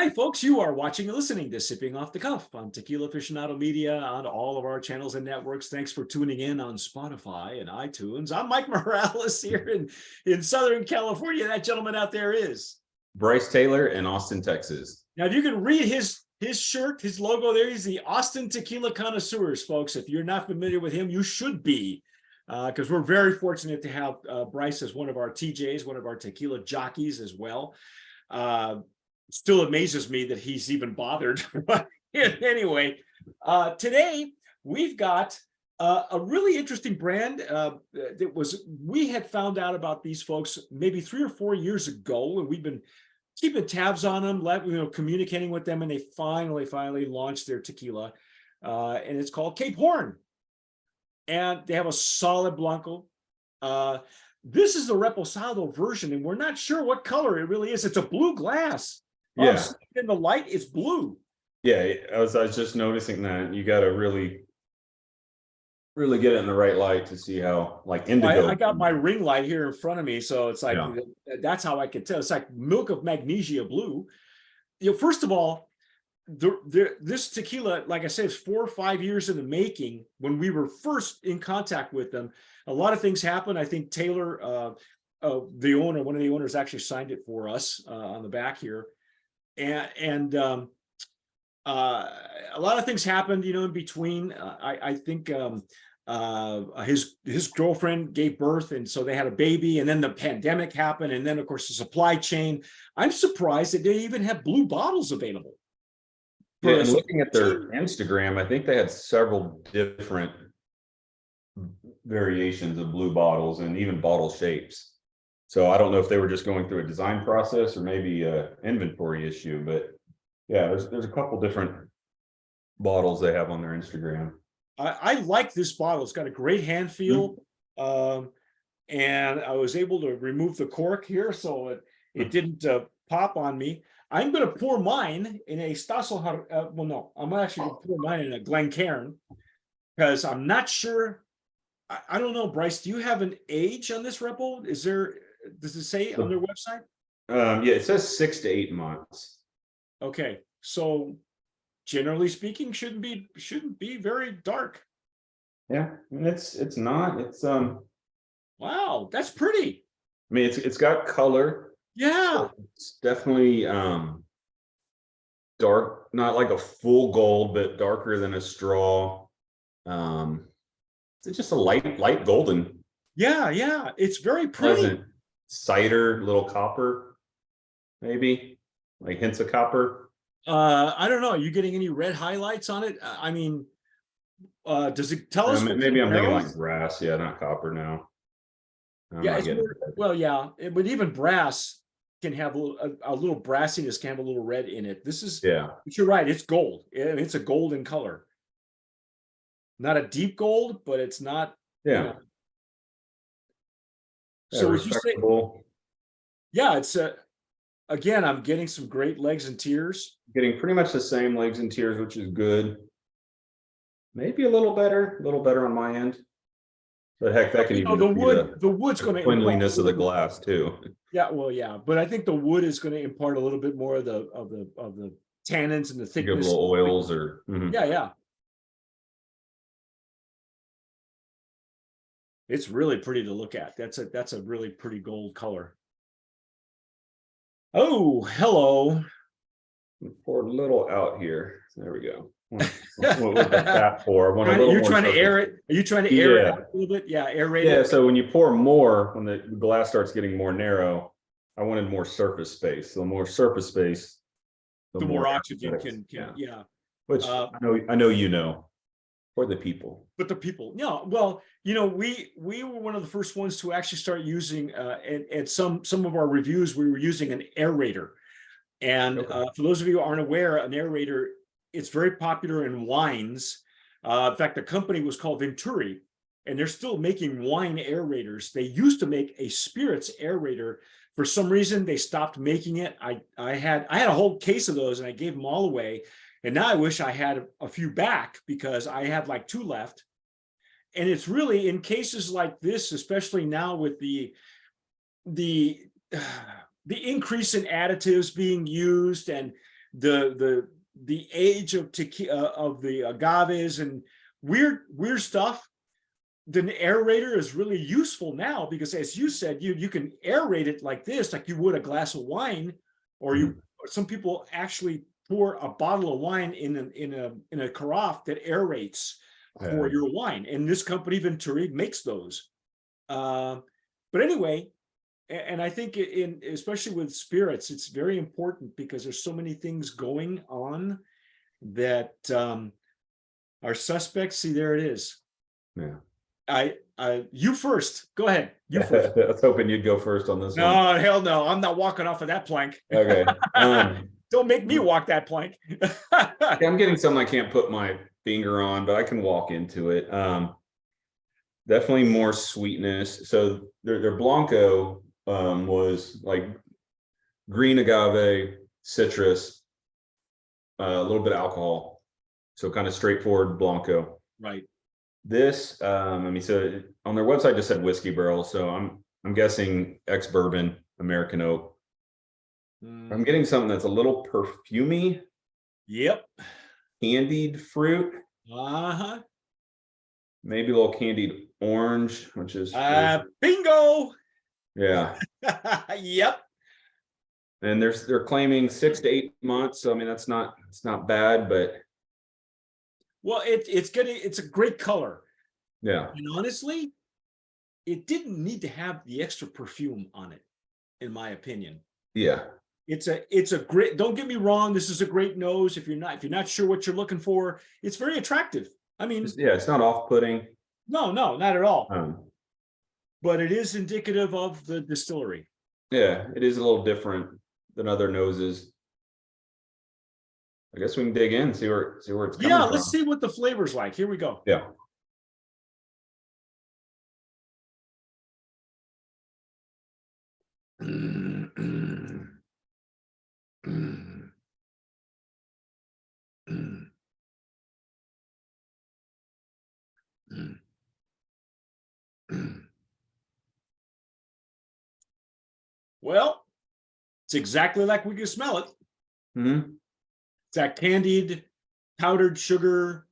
Hi, folks. You are watching and listening to Sipping Off the Cuff on Tequila Aficionado Media on all of our channels and networks. Thanks for tuning in on Spotify and iTunes. I'm Mike Morales here in Southern California. That gentleman out there is Bryce Taylor in Austin, Texas. Now, if you can read his shirt, his logo there, he's the Austin Tequila Connoisseurs, folks. If you're not familiar with him, you should be, because we're very fortunate to have Bryce as one of our TJs, one of our tequila jockeys as well. Still amazes me that he's even bothered. But anyway, today we've got a really interesting brand that we had found out about these folks maybe 3 or 4 years ago, and we've been keeping tabs on them, communicating with them, and they finally launched their tequila, and it's called Cape Horn, and they have a solid Blanco. This is the Reposado version, and we're not sure what color it really is. It's a blue glass. Yeah. In the light, it's blue. Yeah, I was just noticing that. You got to really get it in the right light to see how, like, indigo. I got my ring light here in front of me, so it's like, that's how I can tell. It's like milk of magnesia blue. First of all, this tequila, like I said, is 4 or 5 years in the making. When we were first in contact with them, a lot of things happened. I think Taylor, one of the owners, actually signed it for us on the back here. And a lot of things happened, in between. I think his girlfriend gave birth, and so they had a baby, and then the pandemic happened, and then of course the supply chain. I'm surprised that they even have blue bottles available. Yeah, and looking at their Instagram, I think they had several different variations of blue bottles and even bottle shapes. So I don't know if they were just going through a design process or maybe an inventory issue, but yeah, there's a couple different bottles they have on their Instagram. I like this bottle. It's got a great hand feel, and I was able to remove the cork here, so it didn't pop on me. I'm going to pour mine in a Stasso. I'm actually going to pour mine in a Glencairn, because I'm not sure. I don't know, Bryce. Do you have an age on this Repo? Does it say on their website? Yeah, it says 6 to 8 months. Okay, so generally speaking, shouldn't be very dark. Yeah, and it's not. It's Wow, that's pretty. I mean, it's got color. Yeah, so it's definitely dark, not like a full gold, but darker than a straw. It's just a light golden. Yeah, it's very pretty. Pleasant cider, little copper, maybe like hints of copper. I don't know. Are you getting any red highlights on it? I mean, does it tell us? Maybe I'm thinking like brass. Yeah, not copper now. Yeah, but even brass can have a little brassiness, can have a little red in it. But you're right. It's gold. It's a golden color. Not a deep gold, but it's not. Yeah. So would you say? Yeah, it's again, I'm getting some great legs and tears. Getting pretty much the same legs and tears, which is good. Maybe a little better on my end. But heck, that can even the wood's going to cleanliness of the glass too. Yeah, well, yeah, but I think the wood is going to impart a little bit more of the tannins and the thickness. Give little oils or Yeah. It's really pretty to look at. That's a really pretty gold color. Oh, hello. Pour a little out here. There we go. What was the fat pour? You're trying to air it. Are you trying to air it out a little bit? Yeah, aerate it. Yeah, so when you pour more, when the glass starts getting more narrow, I wanted more surface space. So the more surface space, the more oxygen can. Yeah. Which I know for the people. But the people, well, we were one of the first ones to actually start using, and some of our reviews, we were using an aerator. And for those of you who aren't aware, an aerator, it's very popular in wines. In fact, the company was called Venturi, and they're still making wine aerators. They used to make a spirits aerator. For some reason, they stopped making it. I had a whole case of those, and I gave them all away. And now I wish I had a few back, because I had like 2 left. And it's really in cases like this, especially now with the increase in additives being used, and the age of tequila, of the agaves and weird stuff. The aerator is really useful now because, as you said, you can aerate it like this, like you would a glass of wine, or some people actually pour a bottle of wine in a carafe that aerates for your wine. And this company Venturi makes those. But anyway, and I think especially with spirits, it's very important because there's so many things going on that our suspects. See, there it is. Yeah. You first. Go ahead. You first. I was hoping you'd go first on this one. No, hell no. I'm not walking off of that plank. Okay. Don't make me walk that plank. I'm getting something I can't put my finger on, but I can walk into it. Definitely more sweetness. So their Blanco was like green agave, citrus, a little bit of alcohol. So kind of straightforward Blanco. Right. This, I mean, so on their website just said whiskey barrel. So I'm guessing ex-bourbon, American oak. I'm getting something that's a little perfumey. Yep. Candied fruit. Uh-huh. Maybe a little candied orange, which is bingo. Yeah. Yep. And they're claiming 6 to 8 months. So I mean, it's not bad, but well, it's a great color. Yeah. And honestly, it didn't need to have the extra perfume on it, in my opinion. Yeah. It's a great, don't get me wrong, this is a great nose. If you're not sure what you're looking for, it's very attractive. I mean, it's not off-putting. No, not at all. But it is indicative of the distillery. Yeah, it is a little different than other noses. I guess we can dig in, see where it's coming from. Yeah, let's see what the flavor's like. Here we go. Yeah. Well, it's exactly like we can smell it. Mm-hmm. It's that candied powdered sugar.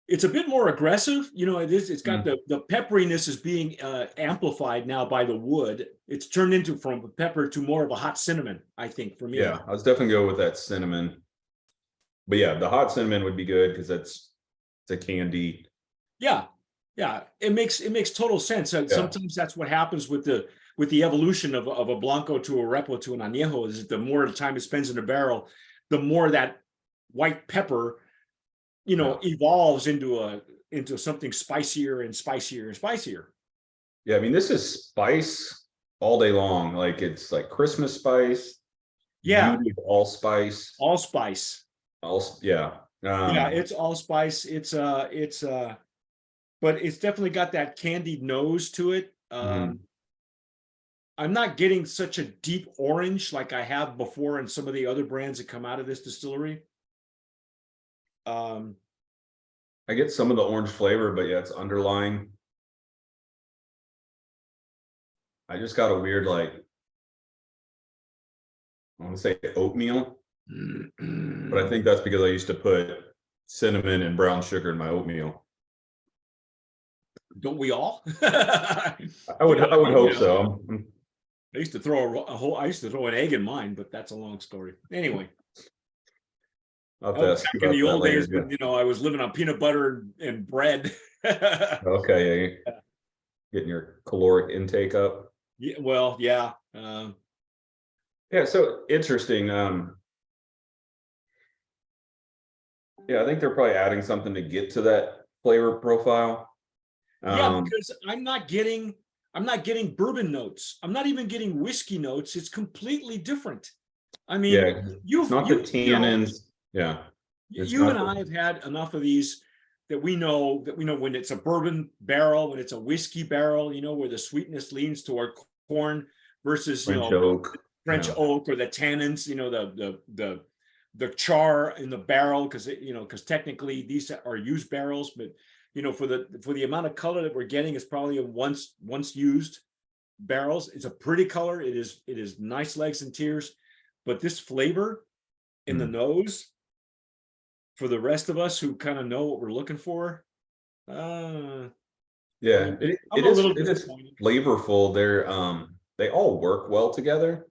It's a bit more aggressive. You know, it's got the pepperiness is being amplified now by the wood. It's turned into from pepper to more of a hot cinnamon, I think, for me. Yeah, I was definitely go with that cinnamon. But yeah, the hot cinnamon would be good because it's a candy. Yeah. It makes total sense. Sometimes that's what happens with the evolution of a Blanco to a Repo to an Añejo, is that the more time it spends in the barrel, the more that white pepper, evolves into something spicier and spicier and spicier. Yeah, I mean, this is spice all day long. Like, it's like Christmas spice. Yeah. Allspice. Allspice. Yeah. It's allspice. But it's definitely got that candied nose to it. I'm not getting such a deep orange like I have before in some of the other brands that come out of this distillery. I get some of the orange flavor, but yeah, it's underlying. I just got a weird, like, I want to say oatmeal, but I think that's because I used to put cinnamon and brown sugar in my oatmeal. Don't we all? I would hope so. I used to throw I used to throw an egg in mine, but that's a long story. Anyway. Back in the old days, when I was living on peanut butter and bread. Okay, yeah. Getting your caloric intake up. Yeah, well, yeah. Yeah, so interesting. Yeah, I think they're probably adding something to get to that flavor profile. Yeah, because I'm not getting bourbon notes. I'm not even getting whiskey notes. It's completely different. I mean, it's not the tannins. Yeah. You and I have had enough of these that we know when it's a bourbon barrel, when it's a whiskey barrel, where the sweetness leans toward corn versus French oak or the tannins, the char in the barrel, because technically these are used barrels, but for the amount of color that we're getting is probably a once used. barrels. It's a pretty color. It is nice legs and tears, but this flavor in the nose for the rest of us who kind of know what we're looking for. Yeah, I'm a little it is disappointed. flavorful. They all work well together.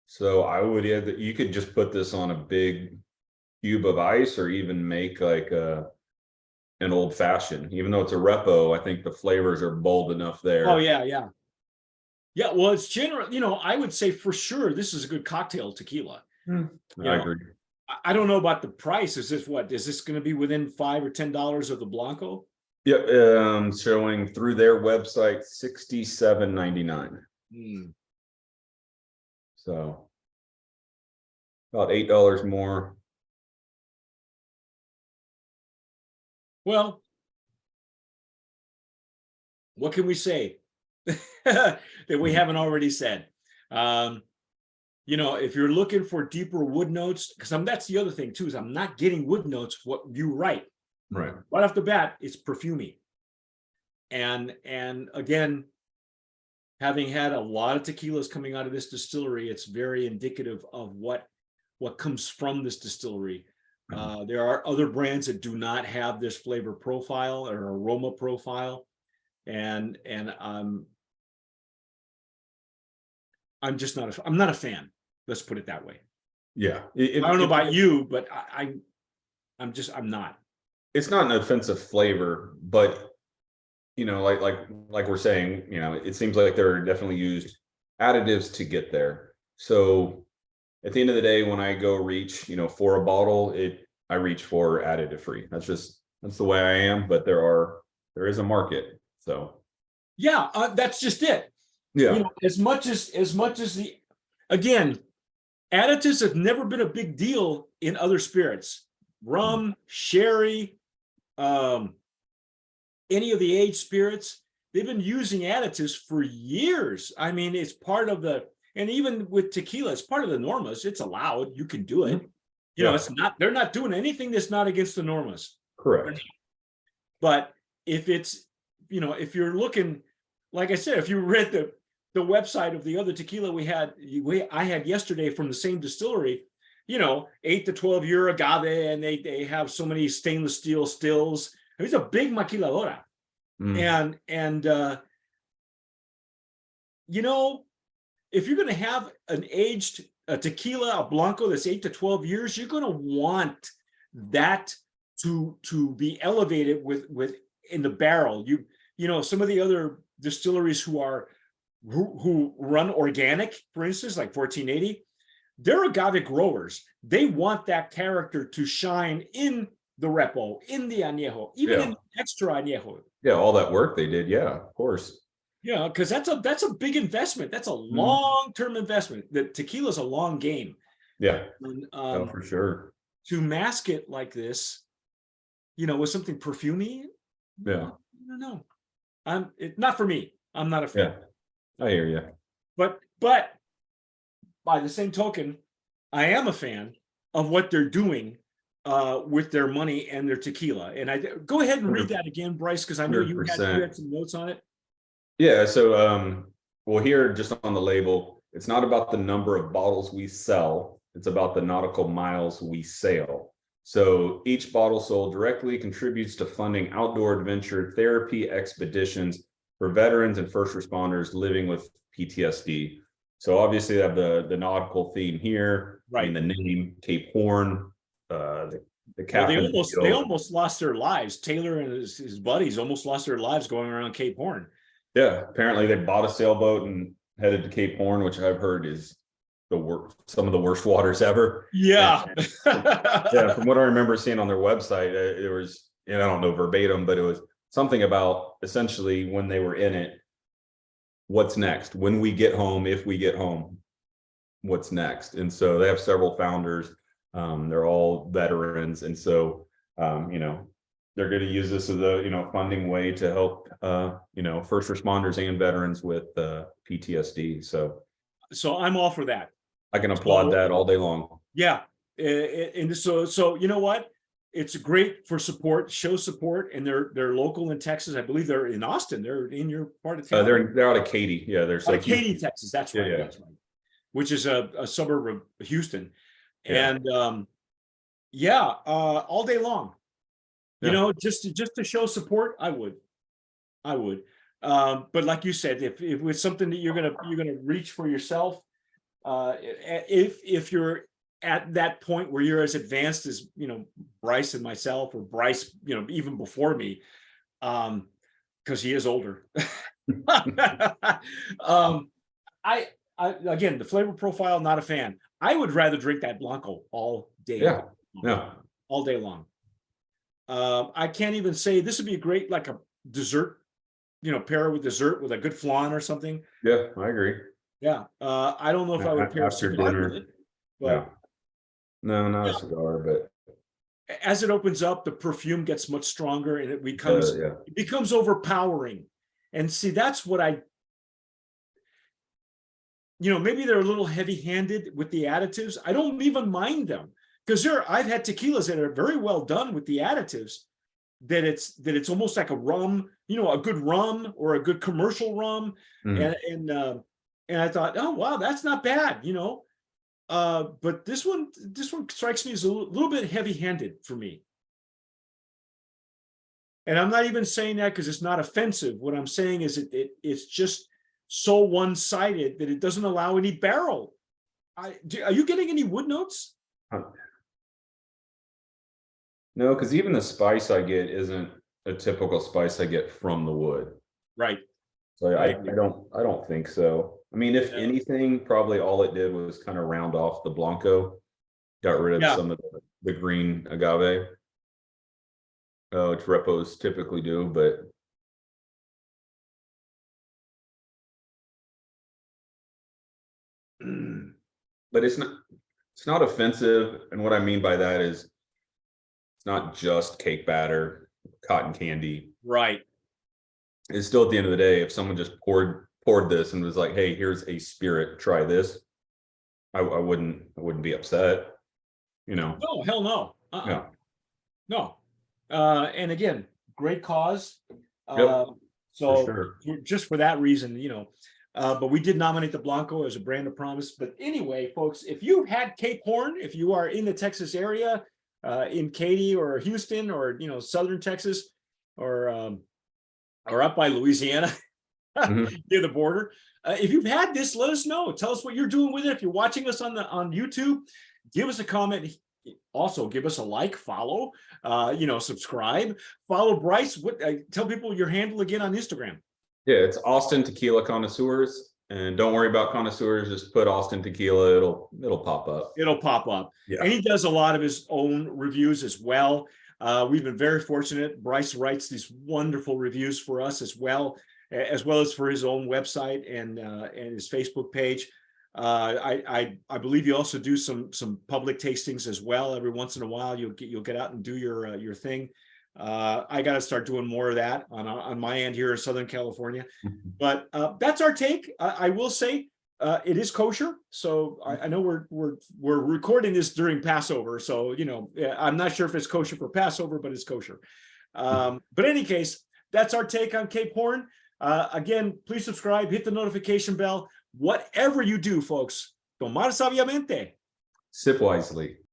So I would either, you could just put this on a big cube of ice or even make like an old fashioned. Even though it's a repo, I think the flavors are bold enough there. Oh yeah, yeah. Yeah, well, it's general, I would say for sure this is a good cocktail tequila. I agree. I don't know about the price. Is this going to be within $5 or $10 of the Blanco? Yep, showing through their website $67.99. So about $8 more. Well, what can we say that we haven't already said? If you're looking for deeper wood notes, because that's the other thing too, is I'm not getting wood notes what you write. Right off the bat, it's perfumey. And again, having had a lot of tequilas coming out of this distillery, it's very indicative of what comes from this distillery. There are other brands that do not have this flavor profile or aroma profile, and I'm just not I'm not a fan. Let's put it that way. Yeah, I don't know about you, but I'm not. It's not an offensive flavor, but like we're saying, it seems like there are definitely used additives to get there. So at the end of the day, when I go reach, for a bottle, I reach for additive free. That's the way I am. But there is a market. So yeah, that's just it. Yeah. As much as again, additives have never been a big deal in other spirits, rum, sherry, any of the aged spirits. They've been using additives for years. I mean, it's part of and even with tequila, it's part of the normas. It's allowed. You can do it. It's not, they're not doing anything that's not against the normas. Correct. But if it's, if you're looking, like I said, if you read the website of the other tequila I had yesterday from the same distillery, 8 to 12 year agave, and they have so many stainless steel stills. It's a big maquiladora. And if you're going to have an aged tequila, a Blanco that's 8 to 12 years, you're going to want that to be elevated with in the barrel. Some of the other distilleries who run organic, for instance, like 1480, they're agave growers. They want that character to shine in the repo, in the añejo, even in the extra añejo. Yeah, all that work they did. Yeah, of course. Yeah, because that's a big investment. That's a long-term investment. The tequila is a long game. Yeah, and, for sure. To mask it like this, with something perfumey. Yeah, I don't know. Not for me. I'm not a fan. Yeah, I hear you. But by the same token, I am a fan of what they're doing with their money and their tequila. And I go ahead and read that again, Bryce, because I know you had some notes on it. Yeah. So, well, here just on the label, it's not about the number of bottles we sell. It's about the nautical miles we sail. So each bottle sold directly contributes to funding outdoor adventure therapy expeditions for veterans and first responders living with PTSD. So obviously they have the nautical theme here, right? And the name Cape Horn, the captain. Well, they almost lost their lives. Taylor and his buddies almost lost their lives going around Cape Horn. Yeah, apparently they bought a sailboat and headed to Cape Horn, which I've heard is some of the worst waters ever. Yeah. Yeah, from what I remember seeing on their website, it was, I don't know verbatim, but it was something about essentially when they were in it, what's next? When we get home, if we get home, what's next? And so they have several founders. They're all veterans. And so, they're going to use this as a, funding way to help, first responders and veterans with PTSD. So I'm all for that. I can applaud that all day long. Yeah. And so you know what? it's great for support, show support, and they're local in Texas. I believe they're in Austin. They're in your part of town. They're out of Katy. Yeah, they're Out of Katy, Texas. That's right. Yeah. That's right. Which is a suburb of Houston. Yeah. And all day long. You know, just to show support, I would. But like you said, if it's something that you're gonna reach for yourself, if you're at that point where you're as advanced as Bryce and myself, or Bryce, even before me, because he is older. I again, the flavor profile, not a fan. I would rather drink that Blanco all day. Yeah. All day long. I can't even say this would be great, like a dessert, pair with dessert with a good flan or something. Yeah, I agree. Yeah. I don't know if I would pair After cigar dinner. with it, but No, not a cigar, but as it opens up, the perfume gets much stronger and it becomes overpowering. And see, that's what maybe they're a little heavy-handed with the additives. I don't even mind them, because I've had tequilas that are very well done with the additives, that it's almost like a rum, a good rum or a good commercial rum. And I thought, oh wow, that's not bad, but this one strikes me as a little bit heavy-handed for me. And I'm not even saying that because it's not offensive. What I'm saying is it's just so one-sided that it doesn't allow any barrel. Are you getting any wood notes? No, because even the spice I get isn't a typical spice I get from the wood. Right. So I don't think so. I mean, if anything, probably all it did was kind of round off the Blanco, got rid of some of the green agave, which repos typically do, but it's not offensive. And what I mean by that is it's not just cake batter, cotton candy. Right. It's still, at the end of the day, if someone just poured this and was like, hey, here's a spirit, try this, I wouldn't be upset, No, hell no. No. And again, great cause. So for sure. just for that reason, but we did nominate the Blanco as a brand of promise. But anyway, folks, if you've had Cape Horn, if you are in the Texas area, in Katy or Houston, or southern Texas, or up by Louisiana, near the border, if you've had this, let us know. Tell us what you're doing with it. If you're watching us on YouTube, give us a comment. Also, give us a like, follow, subscribe, follow Bryce. Tell people your handle again on Instagram. Yeah, it's Austin Tequila Connoisseurs, and don't worry about connoisseurs. Just put Austin Tequila; it'll pop up. It'll pop up. Yeah. And he does a lot of his own reviews as well. We've been very fortunate. Bryce writes these wonderful reviews for us as well as for his own website and his Facebook page. I believe you also do some public tastings as well. Every once in a while, you'll get out and do your thing. I got to start doing more of that on my end here in Southern California. But that's our take. I will say it is kosher. So I know we're recording this during Passover. So I'm not sure if it's kosher for Passover, but it's kosher. But in any case, that's our take on Cape Horn. Again, please subscribe, hit the notification bell. Whatever you do, folks, tomar sabiamente. Sip wisely.